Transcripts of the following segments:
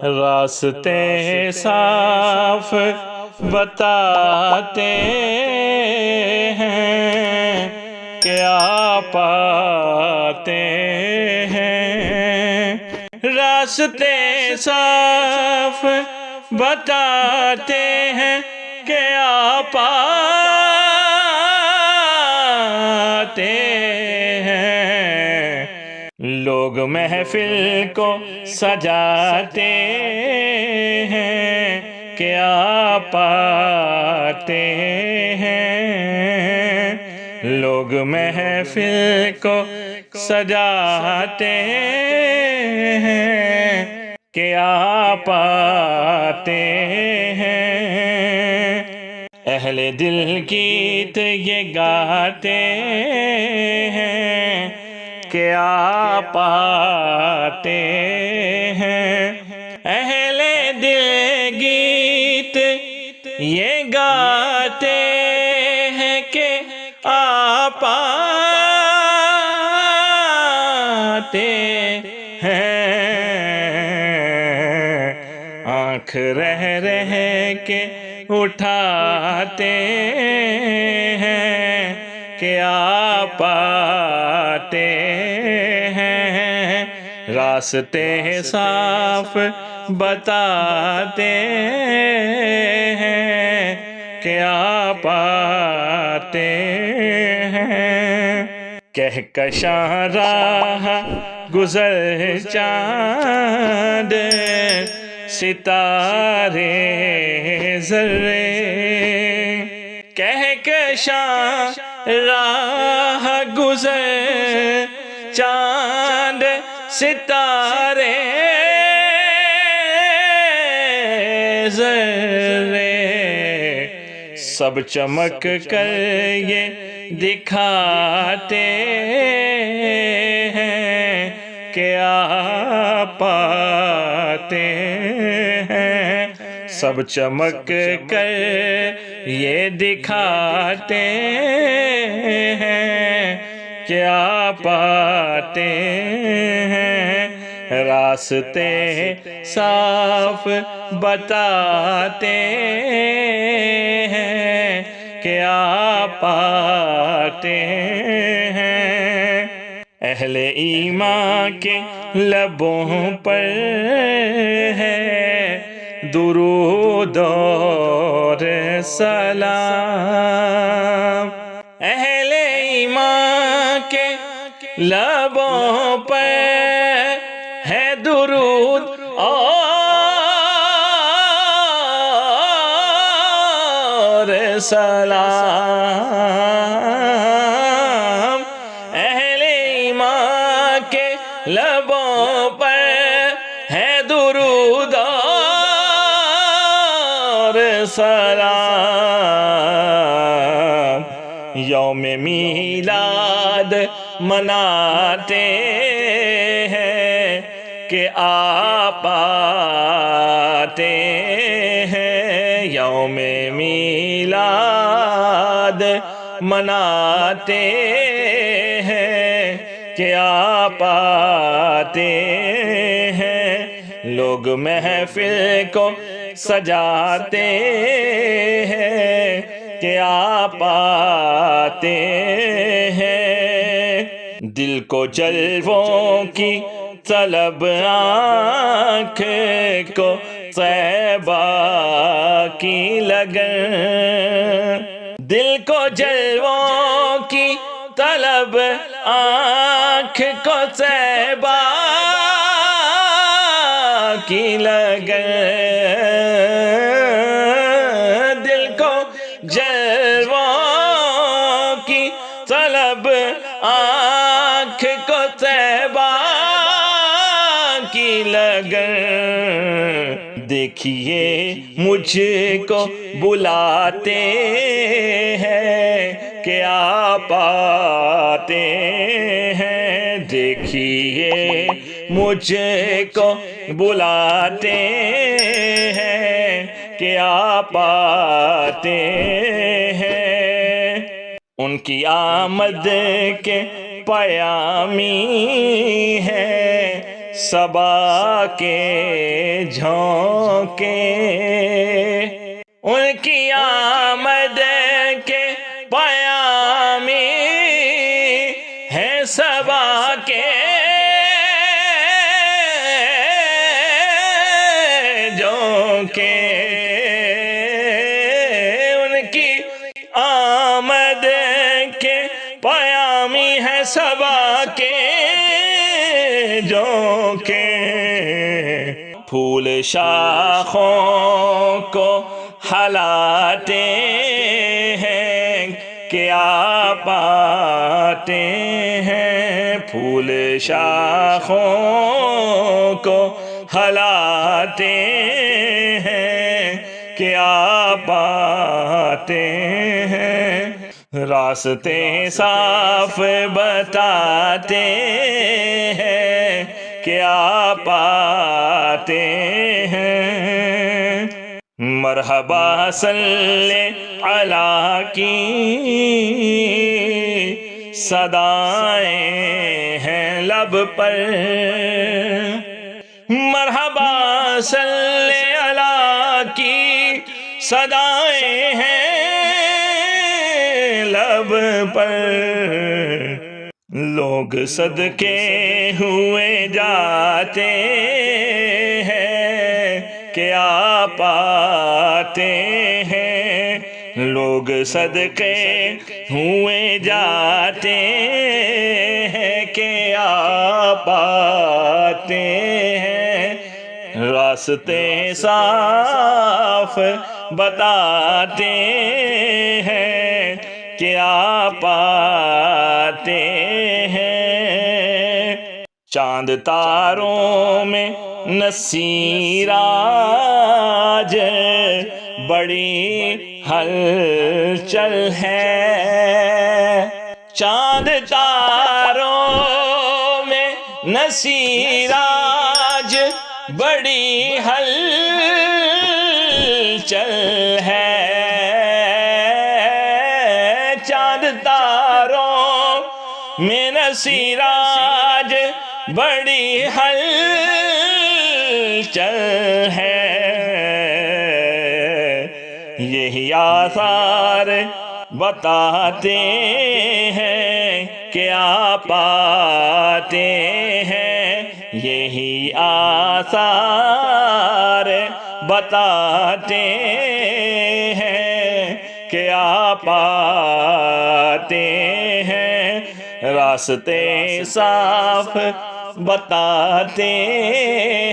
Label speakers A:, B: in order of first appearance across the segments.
A: راستے صاف بتاتے ہیں، کیا پاتے ہیں؟ راستے صاف بتاتے ہیں، کیا پاتے ہیں؟ لوگ محفل کو سجاتے ہیں، کیا پاتے ہیں؟ لوگ محفل کو سجاتے ہیں، کیا پاتے ہیں؟ اہل دل گیت یہ گاتے ہیں، کیا پاتے ہیں؟ اہل دل گیت یہ گاتے ہیں کہ پاتے ہیں۔ آنکھ رہ کے اٹھاتے ہیں، کیا پاتے ہیں؟ راستے صاف بتاتے ہیں، کیا پاتے ہیں؟ کہکشاں راہ گزر چاند ستارے ذرے، کہکشاں راہ گزر چاند ستارے ذرے، سب چمک کر یہ دکھاتے ہیں، کیا پاتے ہیں؟ سب چمک کر یہ دکھاتے ہیں، کیا پاتے ہیں؟ راستے صاف بتاتے ہیں، کیا پاتے ہیں؟ اہل ایمان کے لبوں پر ہے درود اور سلام، اہل ایمان کے لبوں پر ہے درود اور سلام، اہل ایمان کے لبوں پر ہے درود اور سلام۔ یوم میلاد مناتے ہیں کہ آپ آتے ہیں، یوم میلاد مناتے ہیں کہ آپ آتے ہیں۔ لوگ محفل کو سجاتے ہیں کہ آپ آتے ہیں، دل کو جلووں کی طلب آنکھ کو طیبہ کی لگن، دل کو جلووں کی طلب آنکھ کو طیبہ کی لگن، دل کو جلووں کی طلب آنکھ کو طیبہ کی لگن، دیکھیے مجھ کو بلاتے ہیں کہ آپ آتے ہیں، دیکھیے مجھ کو بلاتے ہیں کہ آپ آتے ہیں۔ ان کی آمد کے پیامی ہے صبا کے جھونکے، ان کی آمد کے پیامی ہے صبا کے جھونکے، ان کی آمد کے پیامی ہے صبا کے جھونکے، پھول شاخوں کو ہلاتے ہیں کیا پاتے ہیں، پھول شاخوں کو ہلاتے ہیں کیا پاتے ہیں، راستے صاف بتاتے ہیں کیا پاتے ہیں، مرحبا صلی علی کی صدائیں ہیں لب پر، مرحبا صلی علی کی صدائیں ہیں لب پر، لوگ صدقے ہوئے جاتے ہیں کیا پاتے ہیں، لوگ صدقے ہوئے جاتے ہیں کیا پاتے ہیں، راستے صاف بتاتے ہیں کیا پاتے ہیں، چاند تاروں میں نصیر آج بڑی ہلچل ہے، چاند تاروں میں نصیر آج بڑی ہلچل ہے، چاند تاروں میں نصیر آج بڑی ہلچل ہے، یہی آثار بتاتے ہیں کیا پاتے ہیں، یہی آثار بتاتے ہیں کیا پاتے ہیں، راستے صاف بتاتے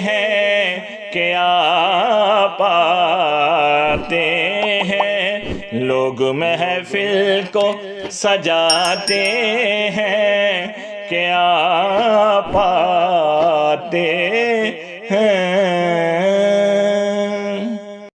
A: ہیں کیا پاتے ہیں، لوگ محفل کو سجاتے ہیں کیا پاتے ہیں۔